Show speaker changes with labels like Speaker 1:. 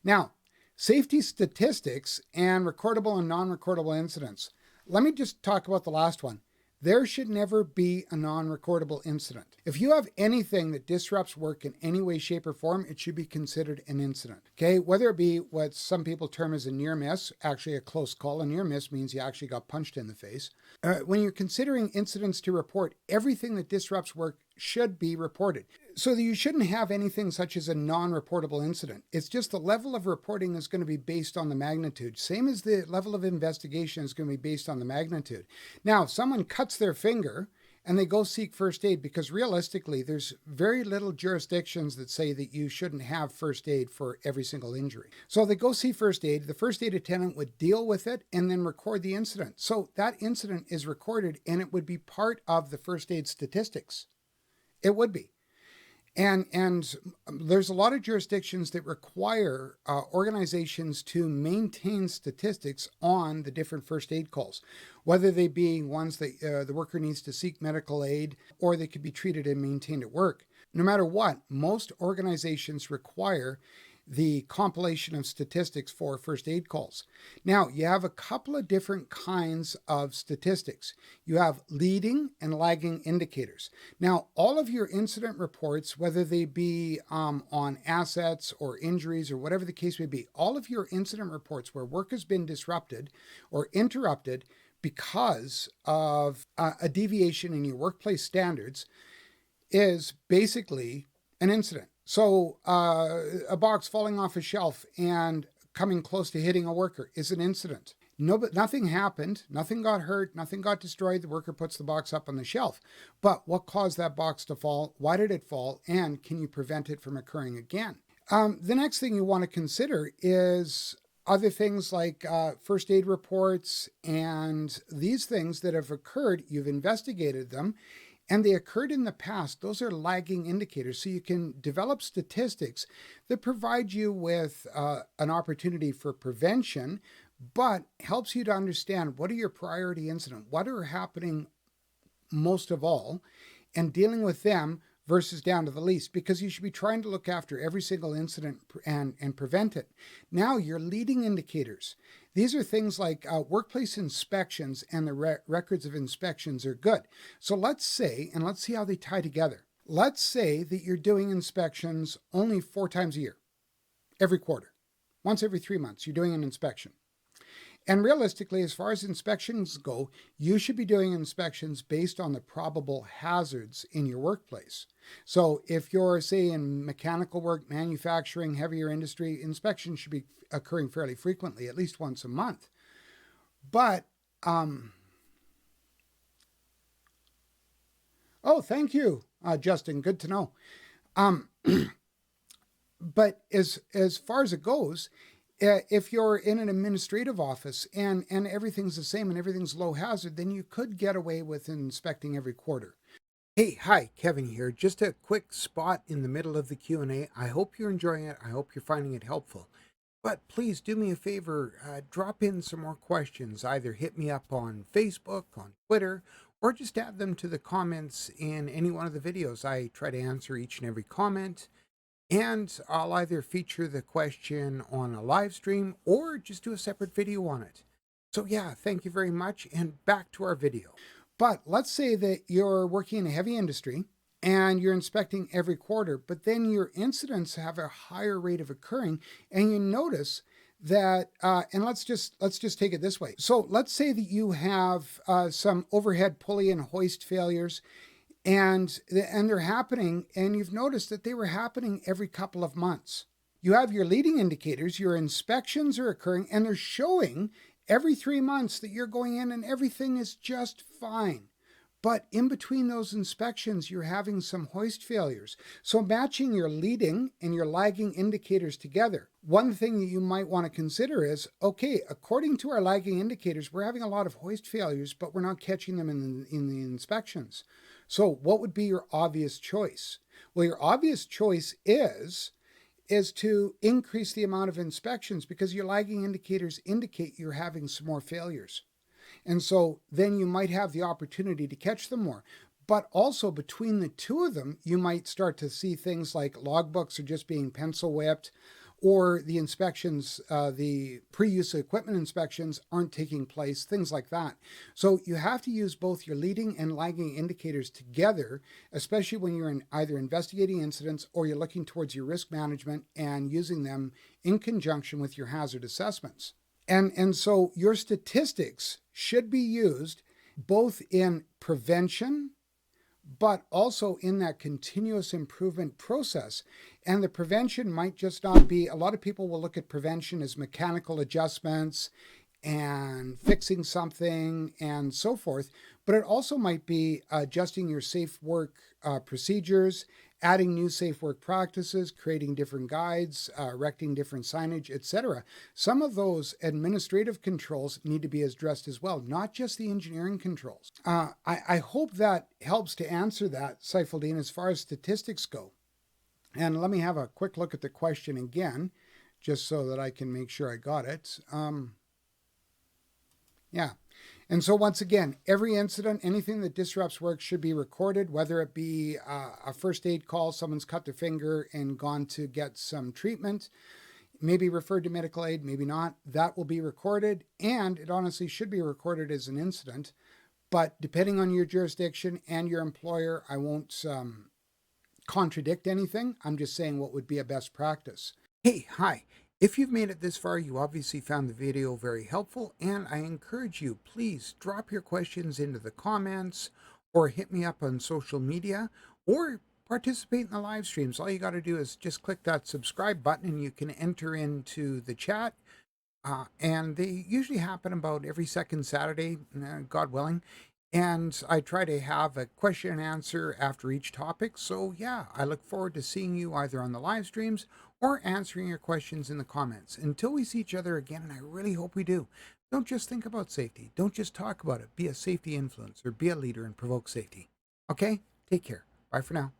Speaker 1: Now, safety statistics and recordable and non-recordable incidents. Let me just talk about the last one. There should never be a non-recordable incident. If you have anything that disrupts work in any way, shape, or form, it should be considered an incident. Okay, whether it be what some people term as a near miss, actually a close call. A near miss means you actually got punched in the face. When you're considering incidents to report, everything that disrupts work should be reported. So that you shouldn't have anything such as a non-reportable incident. It's just the level of reporting is going to be based on the magnitude. Same as the level of investigation is going to be based on the magnitude. Now, if someone cuts their finger and they go seek first aid, because realistically, there's very little jurisdictions that say that you shouldn't have first aid for every single injury. So they go see first aid, the first aid attendant would deal with it and then record the incident. So that incident is recorded and it would be part of the first aid statistics. It would be. And there's a lot of jurisdictions that require organizations to maintain statistics on the different first aid calls, whether they be ones that the worker needs to seek medical aid or they could be treated and maintained at work. No matter what, most organizations require the compilation of statistics for first aid calls. Now, you have a couple of different kinds of statistics. You have leading and lagging indicators. Now, all of your incident reports, whether they be on assets or injuries or whatever the case may be, all of your incident reports where work has been disrupted or interrupted because of a deviation in your workplace standards is basically an incident. So a box falling off a shelf and coming close to hitting a worker is an incident. No, but nothing happened. Nothing got hurt. Nothing got destroyed. The worker puts the box up on the shelf. But what caused that box to fall? Why did it fall? And can you prevent it from occurring again? The next thing you want to consider is other things like first aid reports and these things that have occurred. You've investigated them. And they occurred in the past. Those are lagging indicators. So you can develop statistics that provide you with an opportunity for prevention, but helps you to understand what are your priority incidents, what are happening most of all, and dealing with them versus down to the least, because you should be trying to look after every single incident and prevent it. Now, your leading indicators. These are things like workplace inspections and the records of inspections are good. So let's say, and let's see how they tie together. Let's say that you're doing inspections only 4 times a year, every quarter. Once every 3 months, you're doing an inspection. And realistically, as far as inspections go, you should be doing inspections based on the probable hazards in your workplace. So if you're, say, in mechanical work, manufacturing, heavier industry, inspections should be occurring fairly frequently, at least once a month. But, oh, thank you, Justin. Good to know. But as far as it goes, if you're in an administrative office and everything's the same and everything's low hazard, then you could get away with inspecting every quarter. Hey, hi, Kevin here. Just a quick spot in the middle of the Q&A. I hope you're enjoying it. I hope you're finding it helpful. But please do me a favor, drop in some more questions. Either hit me up on Facebook, on Twitter, or just add them to the comments in any one of the videos. I try to answer each and every comment. And I'll either feature the question on a live stream or just do a separate video on it. So yeah, thank you very much, and back to our video. But let's say that you're working in a heavy industry and you're inspecting every quarter, but then your incidents have a higher rate of occurring, and you notice that, and let's just take it this way. So let's say that you have some overhead pulley and hoist failures, and they're happening, and you've noticed that they were happening every couple of months. You have your leading indicators, your inspections are occurring, and they're showing every 3 months that you're going in and everything is just fine. But in between those inspections, you're having some hoist failures. So matching your leading and your lagging indicators together, one thing that you might want to consider is, okay, according to our lagging indicators, we're having a lot of hoist failures, but we're not catching them in the inspections. So what would be your obvious choice? Well, your obvious choice is to increase the amount of inspections, because your lagging indicators indicate you're having some more failures. And so then you might have the opportunity to catch them more. But also between the two of them, you might start to see things like logbooks are just being pencil whipped, or the inspections, the pre-use equipment inspections aren't taking place, things like that. So you have to use both your leading and lagging indicators together, especially when you're either investigating incidents or you're looking towards your risk management and using them in conjunction with your hazard assessments. And so your statistics should be used both in prevention, but also in that continuous improvement process. And the prevention might just not be, a lot of people will look at prevention as mechanical adjustments and fixing something and so forth, but it also might be adjusting your safe work procedures, adding new safe work practices, creating different guides, erecting different signage, etc. Some of those administrative controls need to be addressed as well, not just the engineering controls. I hope that helps to answer that, Saifuldin, as far as statistics go. And let me have a quick look at the question again, just so that I can make sure I got it. Yeah. And so once again, every incident, anything that disrupts work should be recorded, whether it be a first aid call, someone's cut their finger and gone to get some treatment, maybe referred to medical aid, maybe not. That will be recorded, and it honestly should be recorded as an incident. But depending on your jurisdiction and your employer, I won't contradict anything. I'm just saying what would be a best practice. Hey, hi. If you've made it this far, you obviously found the video very helpful, and I encourage you, please drop your questions into the comments or hit me up on social media or participate in the live streams. All you got to do is just click that subscribe button and you can enter into the chat. And they usually happen about every second Saturday, God willing. And I try to have a question and answer after each topic. So yeah, I look forward to seeing you either on the live streams or answering your questions in the comments. Until we see each other again, and I really hope we do, don't just think about safety. Don't just talk about it. Be a safety influencer. Be a leader and provoke safety. Okay? Take care. Bye for now.